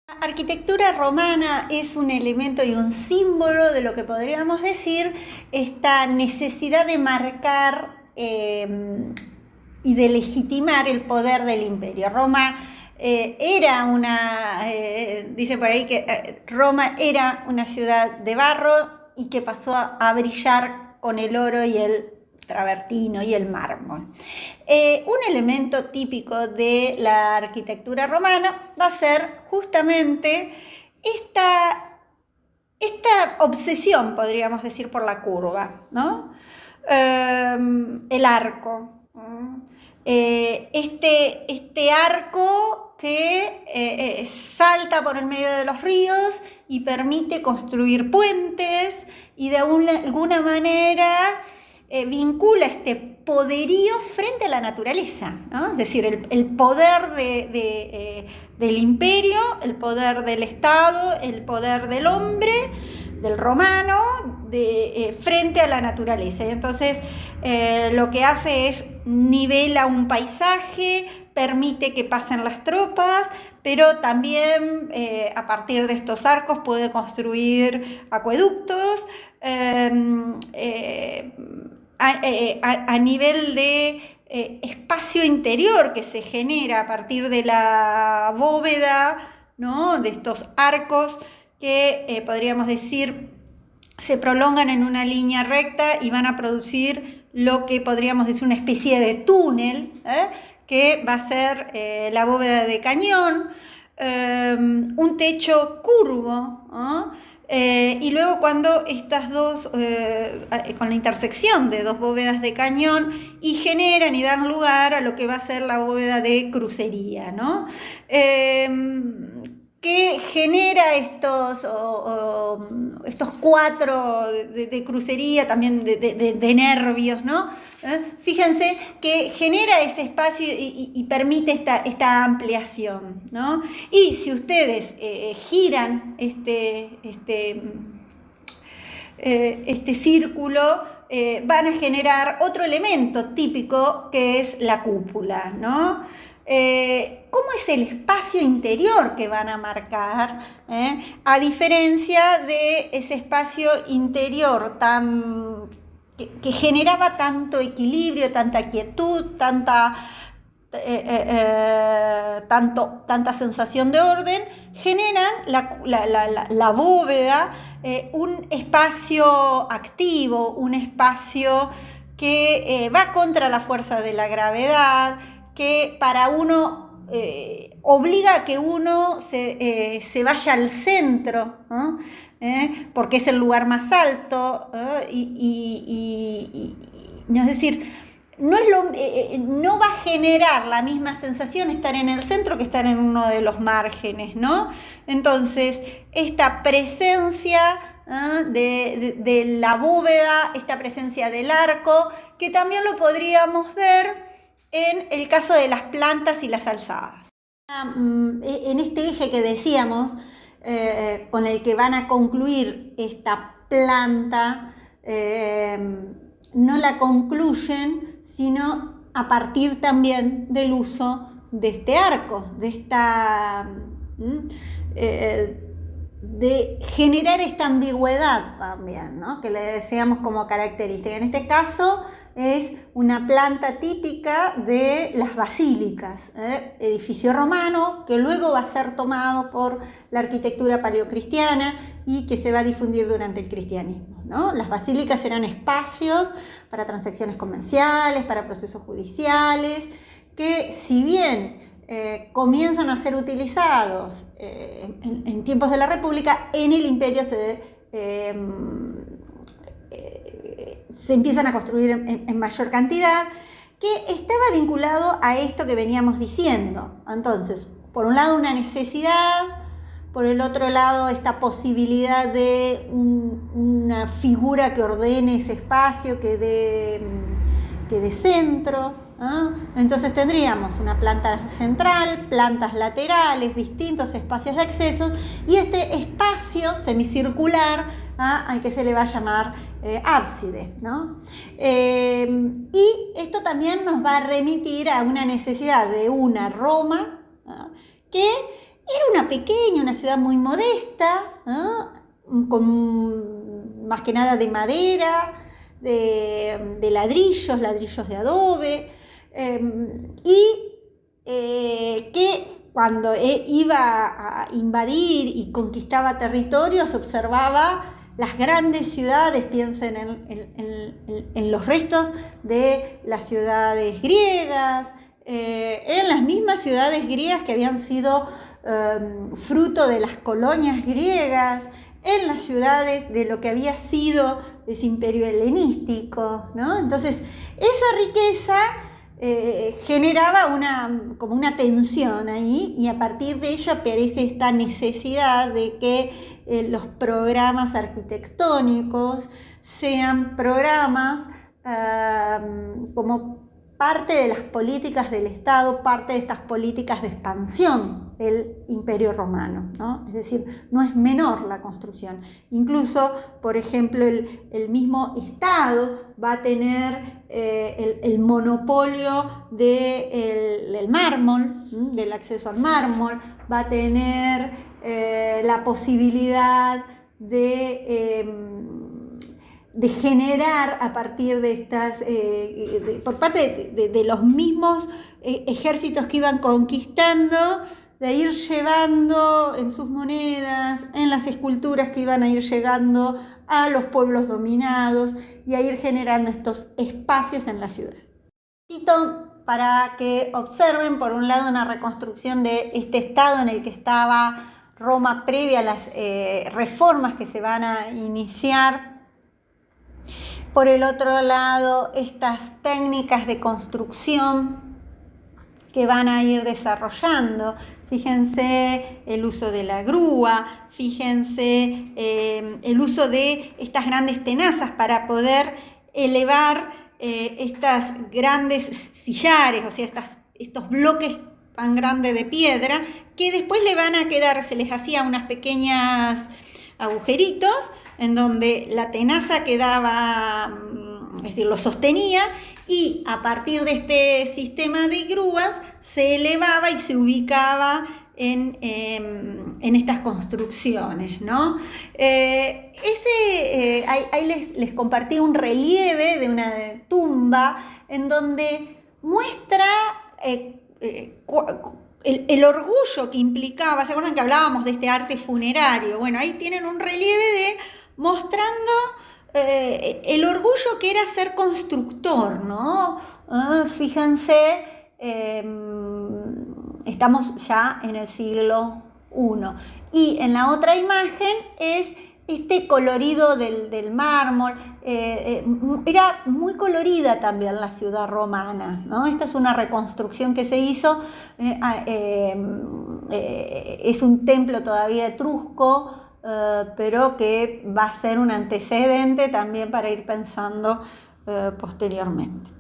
La arquitectura romana es un elemento y un símbolo de lo que podríamos decir esta necesidad de marcar y de legitimar el poder del imperio. Roma era una, dice por ahí que Roma era una ciudad de barro y que pasó a brillar con el oro y el travertino y el mármol. Un elemento típico de la arquitectura romana va a ser justamente esta obsesión, podríamos decir, por la curva, ¿no? El arco. Este arco que salta por el medio de los ríos y permite construir puentes y de alguna manera vincula este poderío frente a la naturaleza, ¿no? Es decir, el poder del imperio, el poder del Estado, el poder del hombre, del romano, frente a la naturaleza. Y entonces lo que hace es nivela un paisaje, permite que pasen las tropas, pero también a partir de estos arcos puede construir acueductos, a nivel de espacio interior que se genera a partir de la bóveda, ¿no? De estos arcos que podríamos decir se prolongan en una línea recta y van a producir lo que podríamos decir una especie de túnel, que va a ser la bóveda de cañón, un techo curvo, ¿no? Y luego cuando estas dos, con la intersección de dos bóvedas de cañón y generan y dan lugar a lo que va a ser la bóveda de crucería, ¿no? Que genera estos cuatro de crucería, también de nervios, ¿no? Fíjense que genera ese espacio y permite esta ampliación, ¿no? Y si ustedes giran este círculo, van a generar otro elemento típico que es la cúpula, ¿no? ¿Cómo es el espacio interior que van a marcar? A diferencia de ese espacio interior que generaba tanto equilibrio, tanta quietud, tanta sensación de orden, generan la bóveda un espacio activo, un espacio que va contra la fuerza de la gravedad, que para uno obliga a que uno se vaya al centro, ¿no? Porque es el lugar más alto, es decir, no va a generar la misma sensación estar en el centro que estar en uno de los márgenes, ¿no? Entonces, esta presencia de la bóveda, esta presencia del arco, que también lo podríamos ver en el caso de las plantas y las alzadas. En este eje que decíamos, con el que van a concluir esta planta, no la concluyen, sino a partir también del uso de este arco, de generar esta ambigüedad también, ¿no? Que le decíamos como característica. En este caso es una planta típica de las basílicas, edificio romano que luego va a ser tomado por la arquitectura paleocristiana y que se va a difundir durante el cristianismo, ¿no? Las basílicas eran espacios para transacciones comerciales, para procesos judiciales, que si bien comienzan a ser utilizados en tiempos de la República, en el imperio se empiezan a construir en mayor cantidad, que estaba vinculado a esto que veníamos diciendo. Entonces, por un lado una necesidad, por el otro lado esta posibilidad de una figura que ordene ese espacio, que dé centro, ¿no? Entonces tendríamos una planta central, plantas laterales, distintos espacios de acceso y este espacio semicircular al que se le va a llamar ábside, ¿no? Y esto también nos va a remitir a una necesidad de una Roma, ¿no? Que Era una ciudad muy modesta, ¿no? Con más que nada de madera, de ladrillos de adobe, que cuando iba a invadir y conquistaba territorios observaba las grandes ciudades, piensen en los restos de las ciudades griegas, en las mismas ciudades griegas que habían sido fruto de las colonias griegas, en las ciudades de lo que había sido ese imperio helenístico, ¿no? Entonces, esa riqueza generaba como una tensión ahí, y a partir de ello aparece esta necesidad de que los programas arquitectónicos sean programas como parte de las políticas del Estado, parte de estas políticas de expansión del Imperio Romano, ¿no? Es decir, no es menor la construcción. Incluso, por ejemplo, el mismo Estado va a tener el monopolio del mármol, del acceso al mármol, va a tener la posibilidad de generar a partir de estas, por parte de los mismos ejércitos que iban conquistando, de ir llevando en sus monedas, en las esculturas que iban a ir llegando a los pueblos dominados y a ir generando estos espacios en la ciudad. Para que observen, por un lado, una reconstrucción de este estado en el que estaba Roma previa a las reformas que se van a iniciar. Por el otro lado, estas técnicas de construcción que van a ir desarrollando. Fíjense el uso de la grúa, fíjense el uso de estas grandes tenazas para poder elevar estas grandes sillares, o sea, estos bloques tan grandes de piedra, que después le van a quedar, se les hacía unas pequeñas agujeritos en donde la tenaza quedaba, es decir, lo sostenía, y a partir de este sistema de grúas se elevaba y se ubicaba en estas construcciones, ¿no? Ahí les compartí un relieve de una tumba en donde muestra el orgullo que implicaba. ¿Se acuerdan que hablábamos de este arte funerario? Bueno, ahí tienen un relieve mostrando el orgullo que era ser constructor, ¿no? Fíjense, estamos ya en el siglo I. Y en la otra imagen es este colorido del mármol. Era muy colorida también la ciudad romana, ¿no? Esta es una reconstrucción que se hizo. Es un templo todavía etrusco, pero que va a ser un antecedente también para ir pensando posteriormente.